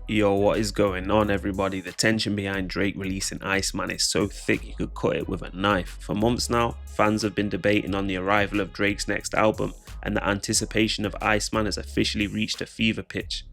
Yo, what is going on, everybody? The tension behind Drake releasing Iceman is so thick you could cut it with a knife. For months now, fans have been debating on the arrival of Drake's next album, and the anticipation of Iceman has officially reached a fever pitch.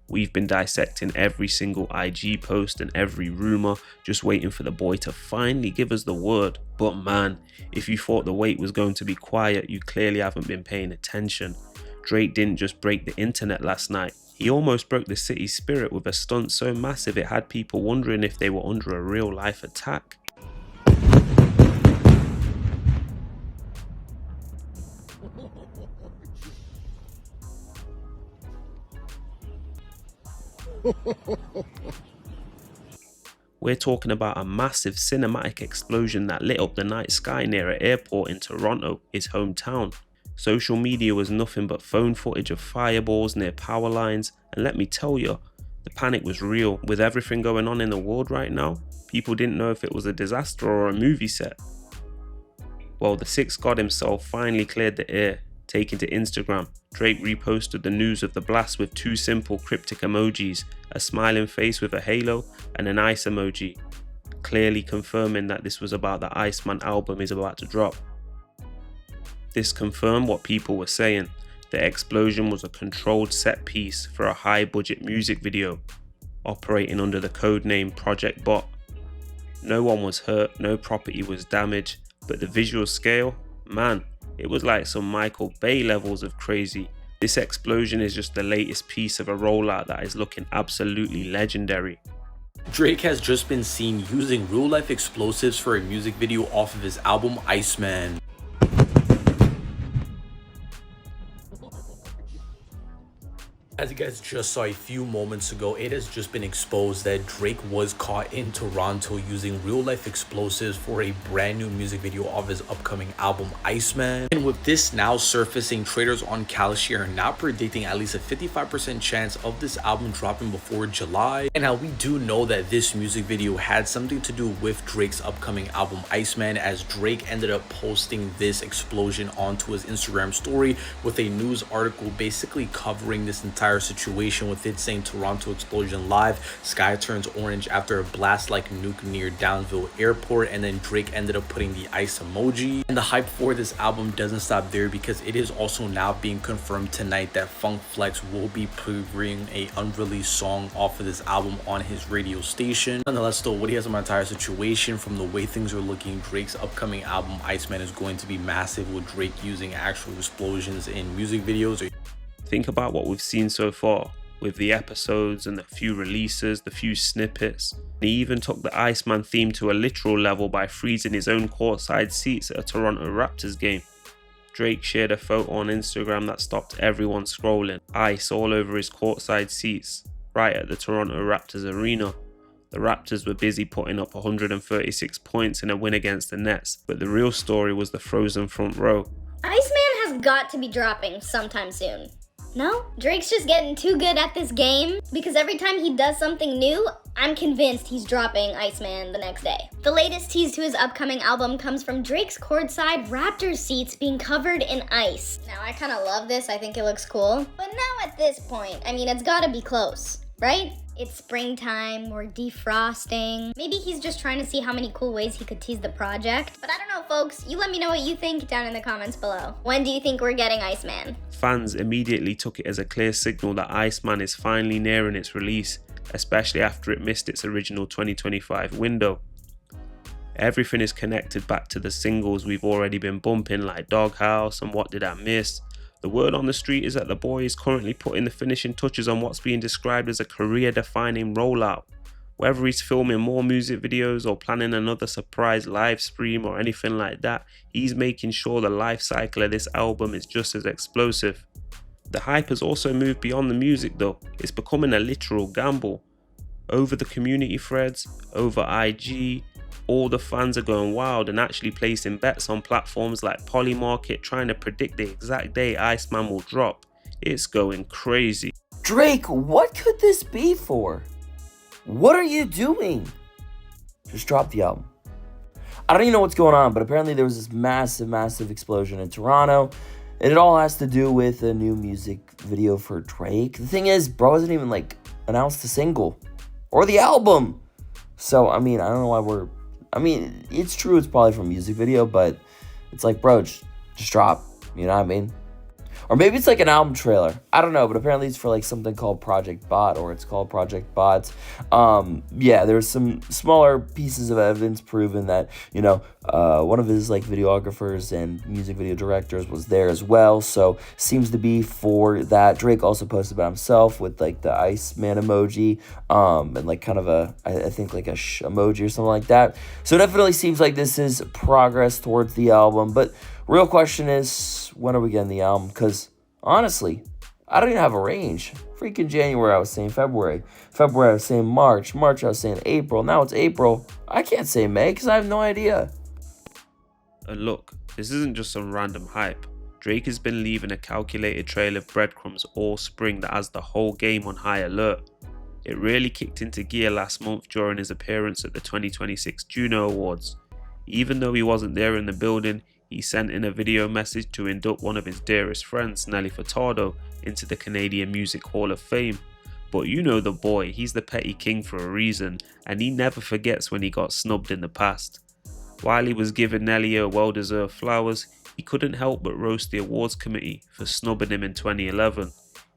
We've been dissecting every single IG post and every rumour, just waiting for the boy to finally give us the word. But man, if you thought the wait was going to be quiet, you clearly haven't been paying attention. Drake didn't just break the internet last night. He almost broke the city's spirit with a stunt so massive it had people wondering if they were under a real life attack. We're talking about a massive cinematic explosion that lit up the night sky near an airport in Toronto, his hometown. Social media was nothing but phone footage of fireballs near power lines, and let me tell you, the panic was real. With everything going on in the world right now, people didn't know if it was a disaster or a movie set. Well, the sixth god himself finally cleared the air. Taking to Instagram, Drake reposted the news of the blast with two simple cryptic emojis, a smiling face with a halo and an ice emoji, clearly confirming that this was about the Iceman album is about to drop. This confirmed what people were saying. The explosion was a controlled set piece for a high budget music video, operating under the codename Project Bot. No one was hurt, no property was damaged, but the visual scale, man, it was like some Michael Bay levels of crazy. This explosion is just the latest piece of a rollout that is looking absolutely legendary. Drake has just been seen using real life explosives for a music video off of his album Iceman. As you guys just saw a few moments ago, it has just been exposed that Drake was caught in Toronto using real life explosives for a brand new music video of his upcoming album Iceman. And with this now surfacing, traders on Kalshi are now predicting at least a 55% chance of this album dropping before July. And now we do know that this music video had something to do with Drake's upcoming album Iceman, as Drake ended up posting this explosion onto his Instagram story with a news article basically covering this entire situation, with it saying Toronto explosion live, sky turns orange after a blast like nuke near Downville airport, and then Drake ended up putting the ice emoji. And the hype for this album doesn't stop there, because it is also now being confirmed tonight that Funk Flex will be previewing a unreleased song off of this album on his radio station. Nonetheless though, what he has on my entire situation, from the way things are looking, Drake's upcoming album Iceman is going to be massive, with Drake using actual explosions in music videos. Think about what we've seen so far, with the episodes and the few releases, the few snippets. He even took the Iceman theme to a literal level by freezing his own courtside seats at a Toronto Raptors game. Drake shared a photo on Instagram that stopped everyone scrolling. Ice all over his courtside seats, right at the Toronto Raptors arena. The Raptors were busy putting up 136 points in a win against the Nets, but the real story was the frozen front row. Iceman has got to be dropping sometime soon. No? Drake's just getting too good at this game, because every time he does something new, I'm convinced he's dropping Iceman the next day. The latest tease to his upcoming album comes from Drake's courtside Raptors seats being covered in ice. Now, I kind of love this. I think it looks cool. But now at this point, I mean, it's gotta be close, right? It's springtime, we're defrosting. Maybe he's just trying to see how many cool ways he could tease the project. But I don't know, folks. You let me know what you think down in the comments below. When do you think we're getting Iceman? Fans immediately took it as a clear signal that Iceman is finally nearing its release, especially after it missed its original 2025 window. Everything is connected back to the singles we've already been bumping, like Doghouse and What Did I Miss. The word on the street is that the boy is currently putting the finishing touches on what's being described as a career-defining rollout. Whether he's filming more music videos or planning another surprise live stream or anything like that, he's making sure the life cycle of this album is just as explosive. The hype has also moved beyond the music though. It's becoming a literal gamble. Over the community threads, over IG, all the fans are going wild and actually placing bets on platforms like Polymarket, trying to predict the exact day Iceman will drop. It's going crazy. Drake, what could this be for? What are you doing? Just drop the album. I don't even know what's going on, but apparently there was this massive explosion in Toronto, and it all has to do with a new music video for Drake. The thing is, bro isn't even like announce the single or the album. So, I mean, I don't know why it's true, it's probably from a music video, but it's like, bro, just drop, you know what I mean? Or maybe it's like an album trailer. I don't know, but apparently it's for like something called Project Bot, or it's called Project Bot. Yeah, there's some smaller pieces of evidence proving that, you know, one of his like videographers and music video directors was there as well. So seems to be for that. Drake also posted about himself with like the Iceman emoji, and like kind of I think like a emoji or something like that. So it definitely seems like this is progress towards the album, but real question is, when are we getting the album? Because, honestly, I don't even have a range. Freaking January, I was saying February. February, I was saying March. March, I was saying April. Now it's April. I can't say May because I have no idea. And look, this isn't just some random hype. Drake has been leaving a calculated trail of breadcrumbs all spring that has the whole game on high alert. It really kicked into gear last month during his appearance at the 2026 Juno Awards. Even though he wasn't there in the building, he sent in a video message to induct one of his dearest friends, Nelly Furtado, into the Canadian Music Hall of Fame. But you know the boy, he's the petty king for a reason, and he never forgets when he got snubbed in the past. While he was giving Nelly her well-deserved flowers, he couldn't help but roast the awards committee for snubbing him in 2011.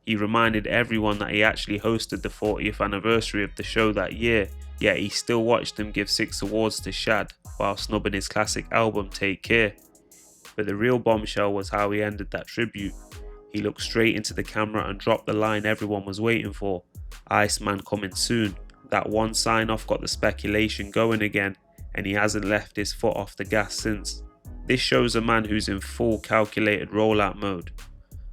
He reminded everyone that he actually hosted the 40th anniversary of the show that year, yet he still watched them give 6 awards to Shad while snubbing his classic album Take Care. But the real bombshell was how he ended that tribute. He looked straight into the camera and dropped the line everyone was waiting for: Iceman coming soon. That one sign off got the speculation going again, and he hasn't left his foot off the gas since. This shows a man who's in full calculated rollout mode.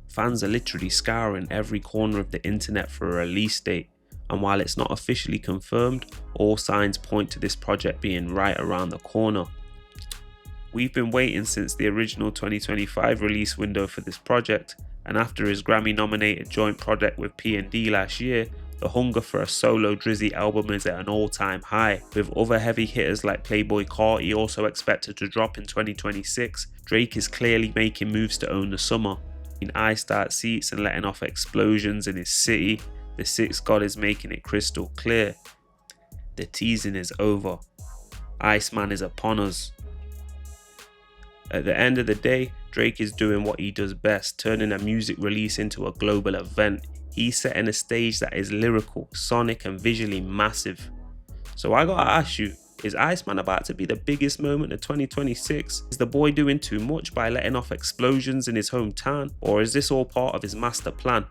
Fans are literally scouring every corner of the internet for a release date, and while it's not officially confirmed, all signs point to this project being right around the corner. We've been waiting since the original 2025 release window for this project, and after his Grammy-nominated joint project with P&D last year, the hunger for a solo Drizzy album is at an all-time high. With other heavy hitters like Playboi Carti also expected to drop in 2026, Drake is clearly making moves to own the summer. In I Start Seats and letting off explosions in his city, the Sixth God is making it crystal clear. The teasing is over. Iceman is upon us. At the end of the day, Drake is doing what he does best, turning a music release into a global event. He's setting a stage that is lyrical, sonic, and visually massive. So I gotta ask you, is Iceman about to be the biggest moment of 2026? Is the boy doing too much by letting off explosions in his hometown? Or is this all part of his master plan?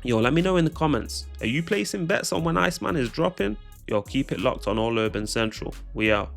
Yo, let me know in the comments. Are you placing bets on when Iceman is dropping? Yo, keep it locked on All Urban Central. We out.